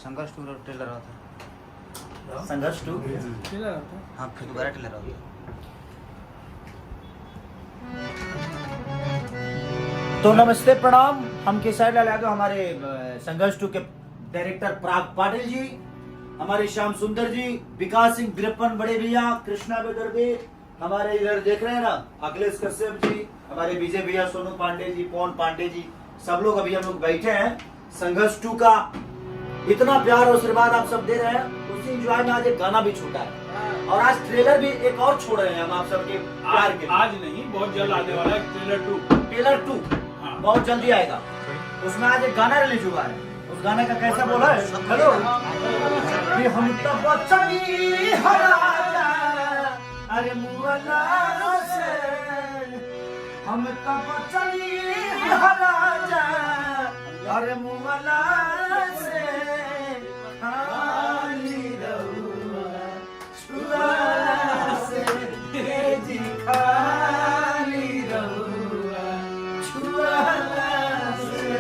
संघर्ष two trailer होता संघर्ष 2 हाँ फिर दोबारा ट्रेलर होता तो नमस्ते प्रणाम। हम केसर लाल यादव, हमारे संघर्ष 2 के डायरेक्टर पराग पाटिल जी, हमारे श्याम सुंदर जी, विकास सिंह वीरप्पन बड़े भैया, कृष्णा बेदर्दे, हमारे इधर देख रहे हैं ना अखिलेश कश्यप जी, हमारे विजय भैया, सोनू पांडे जी, पवन पांडे जी, सब लोग अभी हम लोग बैठे हैं। संघर्ष 2 का इतना प्यार और आशीर्वाद आप सब दे रहे हैं, उसी एंजॉय में आज एक गाना भी छूटा है और आज ट्रेलर भी एक और छोड़ रहे हैं हम आप सबके प्यार के। आज नहीं, बहुत जल्द आने वाला है ट्रेलर 2। ट्रेलर 2 बहुत जल्दी आएगा। उसमें आज एक गाना रिलीज हुआ है। उस गाने का कैसा बोला है? हेलो कि हम तब चली हराजा, अरे मुअल्ला से हम तब चली हराजा, अरे मुअल्ला से खाली रहुआ छुआ से जी खाली रहुआ छुआ से।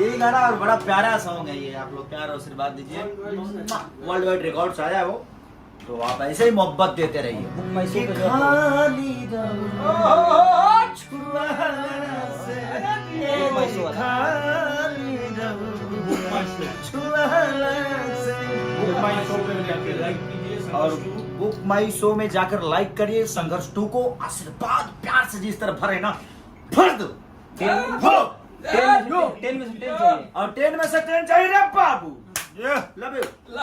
यही गाना और बड़ा प्यारा सॉन्ग है ये, आप लोग प्यार और आशीर्वाद दीजिए। वर्ल्ड वाइड रिकॉर्ड्स आया है वो, तो आप ऐसे ही मोहब्बत देते रहिए। कि खाली रहुआ छुआ से खाली रहुआ छुआ से। और बुक माई शो में जाकर लाइक करिए। संघर्ष 2 को आशीर्वाद प्यार से जिस तरह भरे ना भर दो। 10 में से 10 चाहिए और 10 में से 10 चाहिए रे बाबू। Love you.